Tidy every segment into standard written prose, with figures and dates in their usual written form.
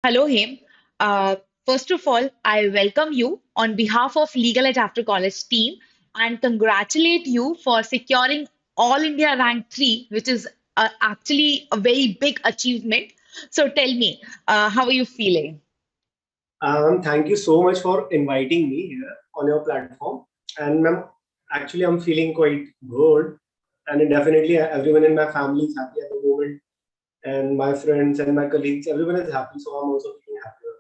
Hello, Him. Uh, First of all, I welcome you on behalf of LegalEdge After College team and congratulate you for securing All India Rank 3, which is actually a very big achievement. So tell me, how are you feeling? Thank you so much for inviting me here on your platform. And ma'am, actually, I'm feeling quite good. And definitely, everyone in my family is happy at the moment. And my friends and my colleagues, everyone is happy. So I'm also feeling happier.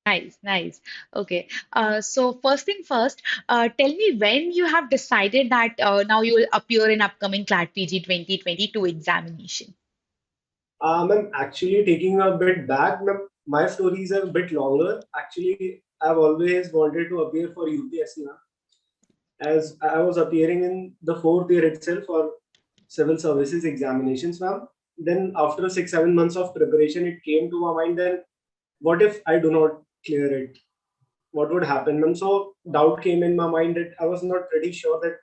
Nice, nice. Okay. So first thing first, tell me when you have decided that now you will appear in upcoming CLAT PG 2022 examination. I'm actually taking a bit back. Ma'am, my stories are a bit longer. Actually, I've always wanted to appear for UPSC now, as I was appearing in the fourth year itself for civil services examinations, ma'am. Then after 6, 7 months of preparation, it came to my mind then what if I do not clear it? What would happen, ma'am? So doubt came in my mind that I was not pretty sure that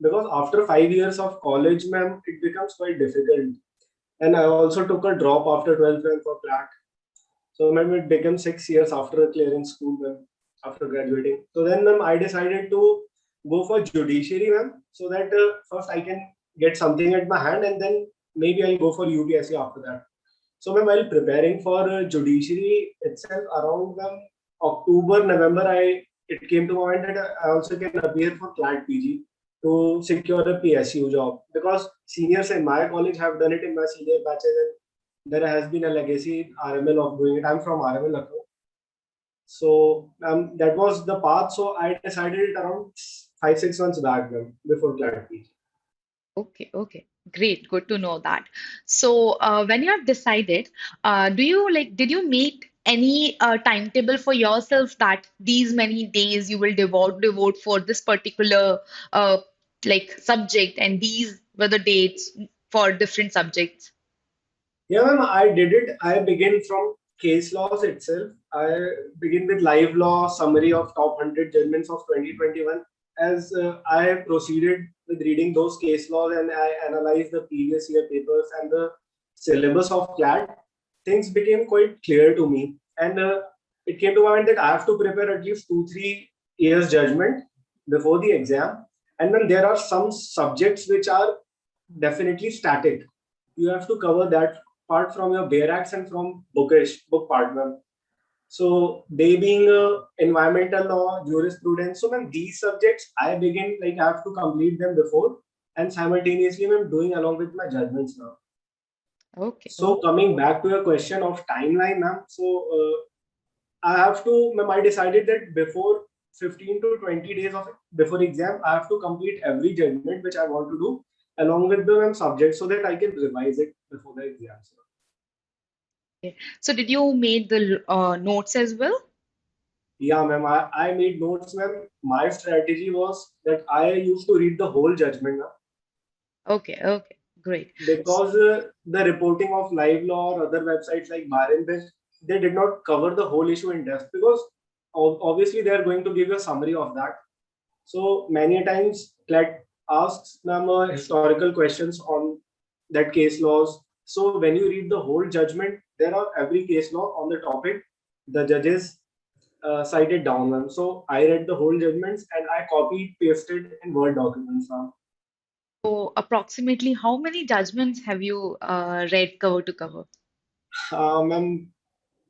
because after 5 years of college, ma'am, it becomes quite difficult. And I also took a drop after 12th and for CLAT. So ma'am, it became 6 years after clearing school, ma'am, after graduating. So then, ma'am, I decided to go for judiciary, ma'am, so that first I can get something at my hand, and then maybe I'll go for UPSC after that. So, ma'am, while preparing for judiciary itself around October, November, it came to my mind that I also can appear for CLAT PG to secure a PSU job because seniors in my college have done it in my senior batches, and there has been a legacy in RML of doing it. I'm from RML, Lucknow. So that was the path. So I decided it around 5, 6 months back, ma'am, before CLAT PG. Okay, okay. Great, good to know that. So, when you have decided, do you did you make any timetable for yourself that these many days you will devote for this particular uh, subject, and these were the dates for different subjects? Yeah, ma'am, I did it. I begin from case laws itself. I begin with live law summary of top 100 judgments of 2021. As I proceeded with reading those case laws and I analyzed the previous year papers and the syllabus of CLAT, things became quite clear to me. And it came to mind that I have to prepare at least 2, 3 years judgment before the exam. And then there are some subjects which are definitely static. You have to cover that part from your bare acts and from book part, ma'am. So they being environmental law, jurisprudence. So ma'am, these subjects I begin like I have to complete them before and simultaneously I'm doing along with my judgments now. Okay, So okay. coming back to your question of timeline, ma'am. So I have to, ma'am, I decided that before 15 to 20 days of before exam, I have to complete every judgment which I want to do along with the ma'am subject so that I can revise it before the exam. Okay. So, did you made the notes as well? Yeah, ma'am. I made notes, ma'am. My strategy was that I used to read the whole judgment, ma'am, Okay, okay, great. because the reporting of live law or other websites like Bar Invest, they did not cover the whole issue in depth because obviously they are going to give you a summary of that. So many times, CLAT asks them historical questions on that case laws. So when you read the whole judgment, there are every case law on the topic. The judges cited down them. So I read the whole judgments and I copied, pasted in Word documents now. So, approximately how many judgments have you read cover to cover? Ma'am,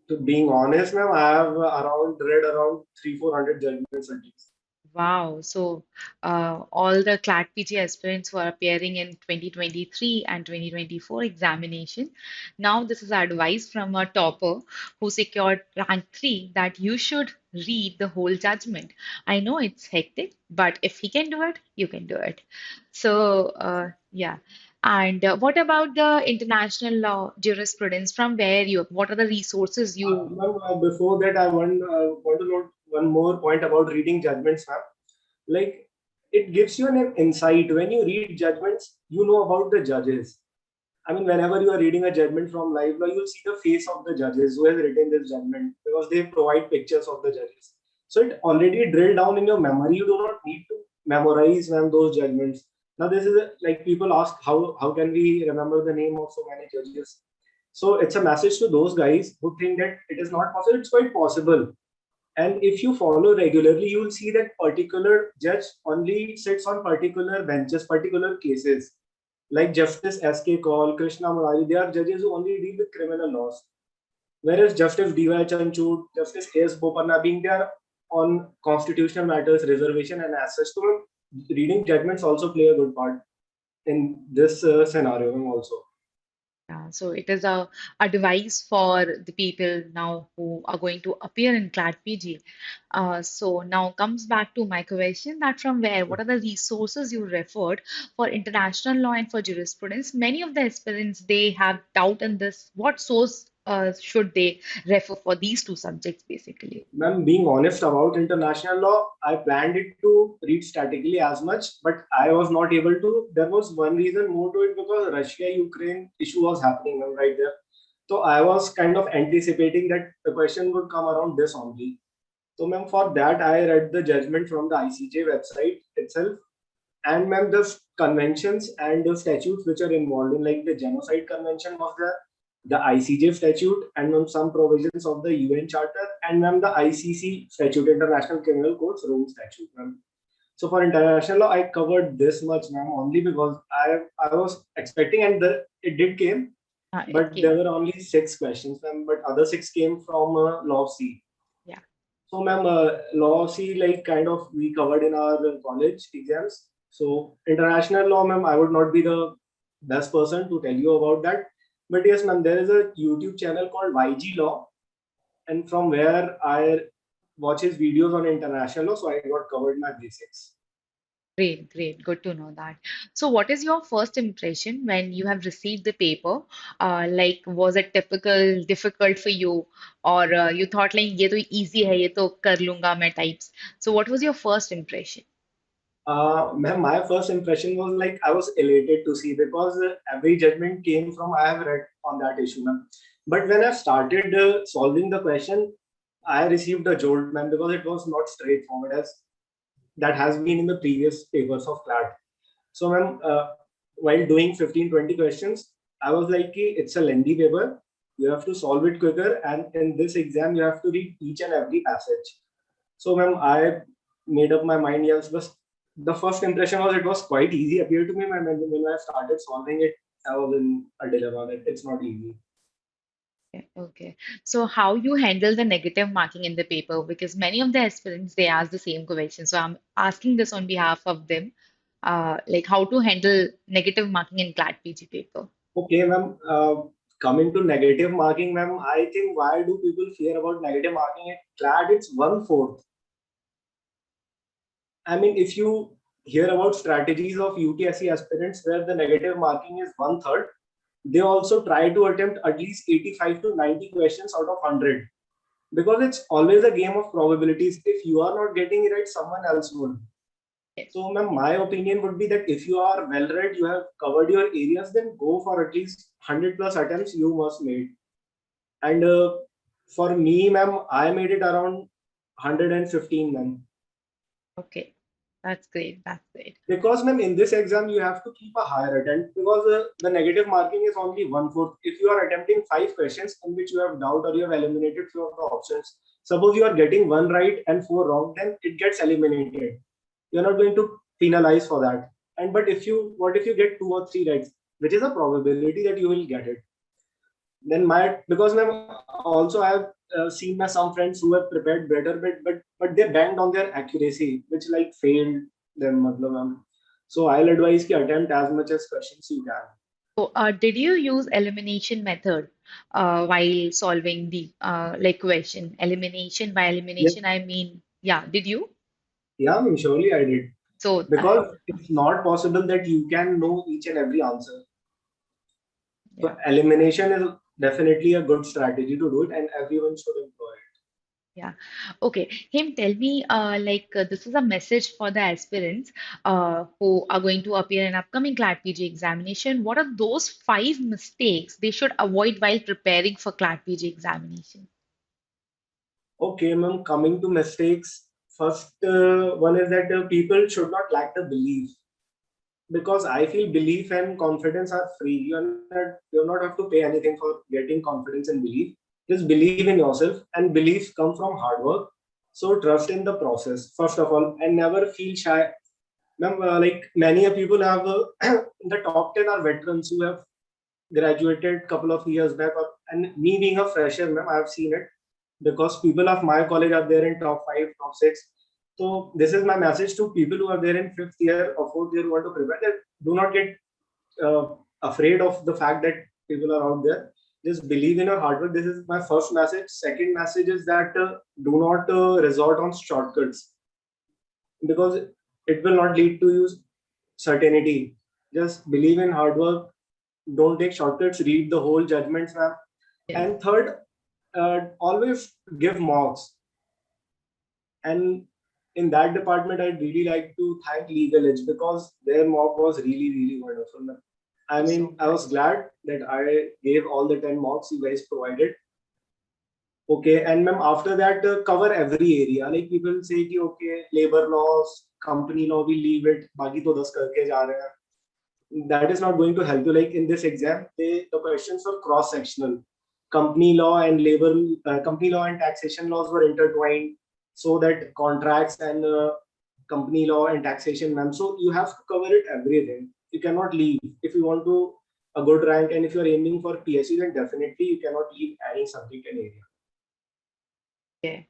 to being honest, ma'am, I have around read around 300, 400 judgments at least. Wow. So, all the CLAT PG aspirants who are appearing in 2023 and 2024 examination, now this is advice from a topper who secured rank 3 that you should read the whole judgment. I know it's hectic, but if he can do it, you can do it. So, yeah. And what about the international law jurisprudence? From where what are the resources you? Ma'am, before that, I want to note one more point about reading judgments, ma'am. Like, it gives you an insight. When you read judgments, you know about the judges. I mean, whenever you are reading a judgment from live law, you'll see the face of the judges who has written this judgment because they provide pictures of the judges. So it already drilled down in your memory. You do not need to memorize, ma'am, those judgments. Now, this is like people ask, how can we remember the name of so many judges? So it's a message to those guys who think that it is not possible. It's quite possible. And if you follow regularly, you will see that particular judge only sits on particular benches, particular cases. Like Justice S.K. Kaul, Krishna Murari, they are judges who only deal with criminal laws. Whereas Justice D.Y. Chanchud, Justice A.S. Bopanna being there on constitutional matters, reservation, and access to them, reading judgments also play a good part in this scenario also. Yeah, so it is a device for the people now who are going to appear in CLAT PG. So now comes back to my question that from where, what are the resources you referred for international law and for jurisprudence? Many of the aspirants, they have doubt in this. What source should they refer for these two subjects basically? Ma'am, being honest about international law, I planned it to read statically as much, but I was not able to. There was one reason more to it because Russia-Ukraine issue was happening right there. So I was kind of anticipating that the question would come around this only. So, ma'am, for that, I read the judgment from the ICJ website itself. And, ma'am, the conventions and the statutes which are involved in, like the Genocide Convention was there, the ICJ statute, and ma'am, some provisions of the UN Charter, and ma'am, the ICC statute, International Criminal Court's Rome statute, ma'am. So for international law, I covered this much, ma'am, only because I was expecting, and it did came, It but there came. were only 6 questions, ma'am. But other 6 came from law C. Yeah. So, ma'am, law C, like kind of we covered in our college exams. So, international law, ma'am, I would not be the best person to tell you about that. But yes, ma'am, there is a YouTube channel called YG Law, and from where I watch his videos on international law, so I got covered my basics. Great, great. Good to know that. So, what is your first impression when you have received the paper? Like, was it typical, difficult for you, or you thought like ये तो easy है, ये तो कर लूंगा मैं types. So, what was your first impression? Ma'am, my first impression was like I was elated to see because every judgment came from I have read on that issue, ma'am. But when I started solving the question, I received a jolt, ma'am, because it was not straightforward as that has been in the previous papers of CLAT. So, ma'am, while doing 15-20 questions, I was like, "Ki, it's a lengthy paper. You have to solve it quicker. And in this exam, you have to read each and every passage." So, ma'am, I made up my mind. Yes, but the first impression was it was quite easy. Appeared to me, ma'am, and when I started solving it, I was in a dilemma that it's not easy. Okay, okay. So, how you handle the negative marking in the paper? Because many of the aspirants they ask the same question. So, I'm asking this on behalf of them. Like how to handle negative marking in CLAT PG paper. Okay, ma'am. Coming to negative marking, ma'am, I think why do people fear about negative marking? CLAT, it's 1/4. I mean, if you hear about strategies of UTSC aspirants where the negative marking is 1/3, they also try to attempt at least 85 to 90 questions out of 100 because it's always a game of probabilities. If you are not getting it right, someone else would. Yes. So, ma'am, my opinion would be that if you are well read, you have covered your areas, then go for at least 100 plus attempts you must make. And for me, ma'am, I made it around 115, ma'am. Okay. That's great. That's great. Because, ma'am, in this exam, you have to keep a higher attempt because the negative marking is only 1/4. If you are attempting 5 questions in which you have doubt or you have eliminated few of the options, suppose you are getting one right and four wrong, then it gets eliminated. You're not going to penalize for that. And but if you, what if you get two or three rights, which is a probability that you will get it? Then my because ma'am, also I have seen my some friends who have prepared better, but they banged on their accuracy, which like failed them. Matlab, so I'll advise ki attempt as much as questions you can. So, did you use elimination method while solving the like question? Elimination by Yes, elimination, I mean, yeah, did you? yeah, I mean, surely I did So, because it's not possible that you can know each and every answer. So yeah. elimination is definitely a good strategy to do it, and everyone should employ it. Yeah. Okay. Him, tell me, this is a message for the aspirants who are going to appear in upcoming CLAT PG examination. What are those 5 mistakes they should avoid while preparing for CLAT PG examination? Okay, ma'am, coming to mistakes, first one is that people should not lack the belief. because I feel belief and confidence are free. You do not have to pay anything for getting confidence and belief. Just believe in yourself, and belief come from hard work. So trust in the process first of all, and never feel shy. Ma'am, like many people have in the top 10 are veterans who have graduated couple of years back, and me being a fresher, ma'am, I have seen it because people of my college are there in top five, top six. So this is my message to people who are there in fifth year or fourth year who want to prepare. That do not get afraid of the fact that people are out there. Just believe in your hard work. This is my first message. Second message is that do not resort on shortcuts because it will not lead to you certainty. Just believe in hard work. Don't take shortcuts. Read the whole judgments, ma'am. Yes. And third, always give mocks. And in that department, I'd really like to thank LegalEdge because their mock was really, really wonderful, ma'am. I So mean, I was glad that I gave all the 10 mocks you guys provided. Okay, and ma'am, after that, cover every area. Like people say, कि, okay, labor laws, company law, we leave it. बाकी तो 10 करके जा रहे हैं. That is not going to help you. Like in this exam, the questions were cross sectional. Company law and labor, company law and taxation laws were intertwined, so that contracts and company law and taxation, ma'am. So you have to cover it everything. You cannot leave if you want to a good rank, and if you are aiming for PSU, then definitely you cannot leave any subject and area. yeah.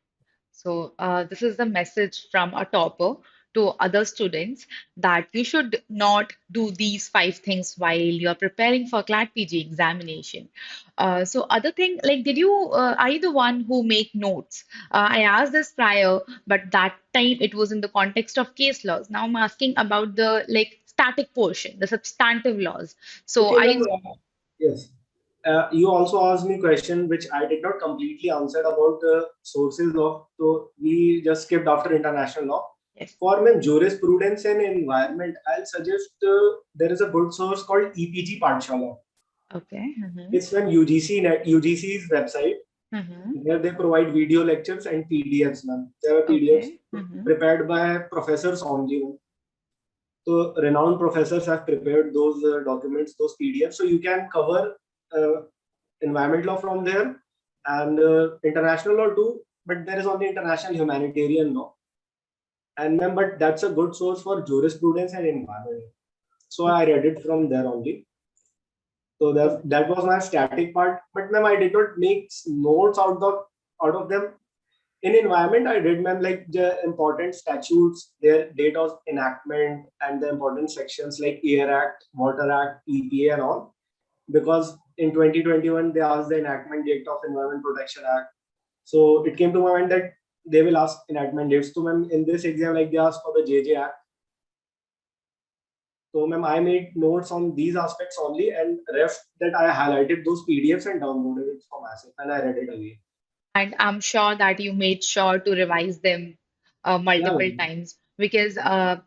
So, this is the message from a topper to other students that you should not do these five things while you're preparing for CLAT PG examination. So, other thing, like, are you the one who make notes? I asked this prior, but that time it was in the context of case laws. Now I'm asking about the like static portion, the substantive laws. So, Okay, are ma'am. you? Yes. You also asked me question which I did not completely answer about the sources of. So we just skipped after international law. Yes. For my jurisprudence and environment, I'll suggest there is a good source called EPG Pathshala. Okay. Mm-hmm. It's from UGC's website. Mm-hmm. There they provide video lectures and PDFs, ma'am. There are PDFs Okay. Mm-hmm. prepared by professors only. So renowned professors have prepared those documents, those PDFs. So you can cover uh, environment law from there and international law too. But there is only international humanitarian law. And then, but that's a good source for jurisprudence and environment. So I read it from there only. So that was my static part. But ma'am, I did not make notes out of them. In environment, I did, ma'am, like the important statutes, their date of enactment, and the important sections like Air Act, Water Act, EPA, and all. Because in 2021, they asked the enactment date of Environment Protection Act. So it came to my mind that they will ask enactment dates. So, ma'am, in this exam, like they asked for the JJ Act. So, ma'am, I made notes on these aspects only, and rest that I highlighted those PDFs and downloaded it for myself, and I read it again. And I'm sure that you made sure to revise them Yeah, multiple ma'am. times because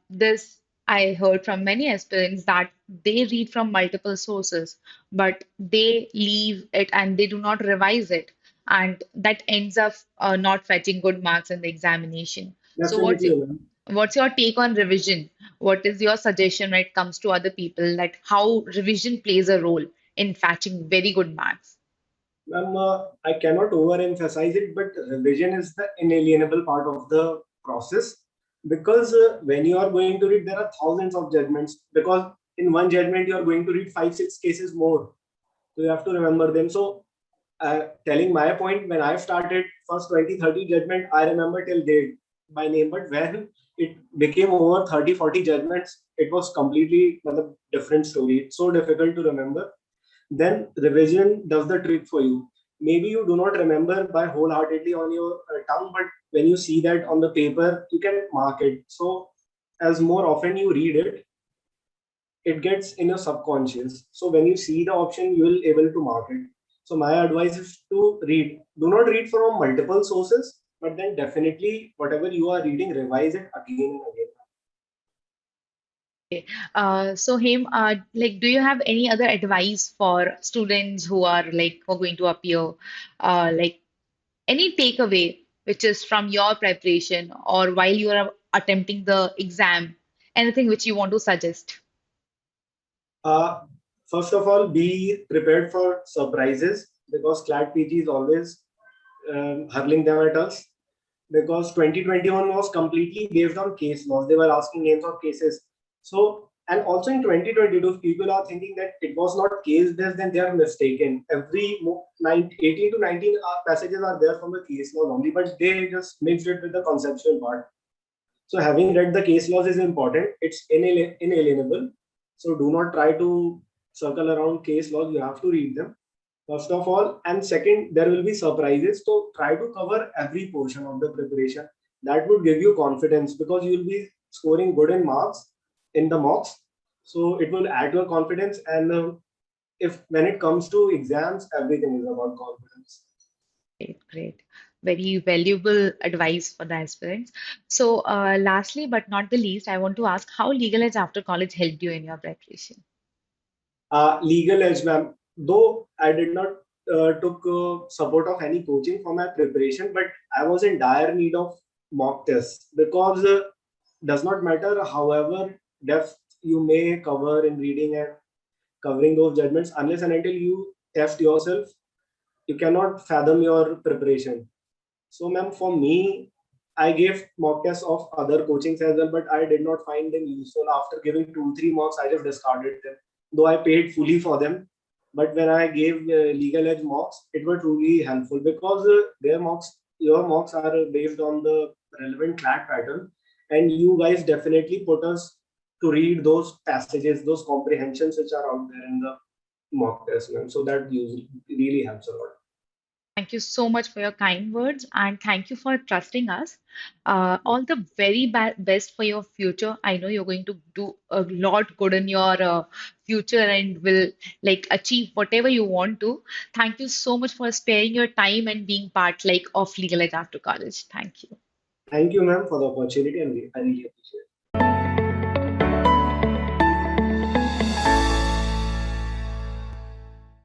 this I heard from many aspirants that they read from multiple sources, but they leave it and they do not revise it. And that ends up not fetching good marks in the examination. So Definitely, ma'am. what's your take on revision? What is your suggestion when it comes to other people that how revision plays a role in fetching very good marks? Ma'am, I cannot overemphasize it, but revision is the inalienable part of the process because when you are going to read, there are thousands of judgments. Because in one judgment, you are going to read five, six cases more. So you have to remember them. So, telling my point, when I started first 20, 30 judgment, I remember till date by name. But when it became over 30, 40 judgments, it was completely a different story. It's so difficult to remember. Then revision does the trick for you. Maybe you do not remember by wholeheartedly on your tongue, but when you see that on the paper, you can mark it. So as more often you read it, it gets in your subconscious. So when you see the option, you will able to mark it. So my advice is to read. Do not read from multiple sources, but then definitely whatever you are reading, revise it again and again. Okay. So Him, like, do you have any other advice for students who are like who are going to appear, like any takeaway which is from your preparation or while you are attempting the exam, anything which you want to suggest? Uh, First of all, be prepared for surprises because CLAT PG is always hurling them at us. Because 2021 was completely based on case laws. They were asking names of cases. So, and also in 2022, if people are thinking that it was not case based, then they are mistaken. Every 18 to 19 passages are there from the case laws only, but they just mixed it with the conceptual part. So having read the case laws is important. It's inalienable. So do not try to circle around case laws. You have to read them first of all. And second, there will be surprises. So try to cover every portion of the preparation. That would give you confidence because you will be scoring good in marks in the mocks. So it will add your confidence. And if when it comes to exams, everything is about confidence. Great, great. Very valuable advice for the aspirants. So, lastly, but not the least, I want to ask how Legal Edge after college helped you in your preparation? LegalEdge, ma'am. Though I did not took support of any coaching for my preparation, but I was in dire need of mock tests because does not matter however depth you may cover in reading and covering those judgments unless and until you test yourself, you cannot fathom your preparation. So, ma'am, for me, I gave mock tests of other coachings as well, but I did not find them useful. After giving 2, 3 mocks, I just discarded them, though I paid fully for them. But when I gave Legal Edge mocks, it was truly helpful because their mocks, your mocks are based on the relevant CLAT pattern, and you guys definitely put us to read those passages, those comprehensions which are out there in the mock test, ma'am. So that usually really helps a lot. Thank you so much for your kind words and thank you for trusting us. All the very best for your future. I know you're going to do a lot good in your future and will like achieve whatever you want to. Thank you so much for sparing your time and being part like of Legal Ed after college. Thank you. Thank you, ma'am, for the opportunity, and I really appreciate it.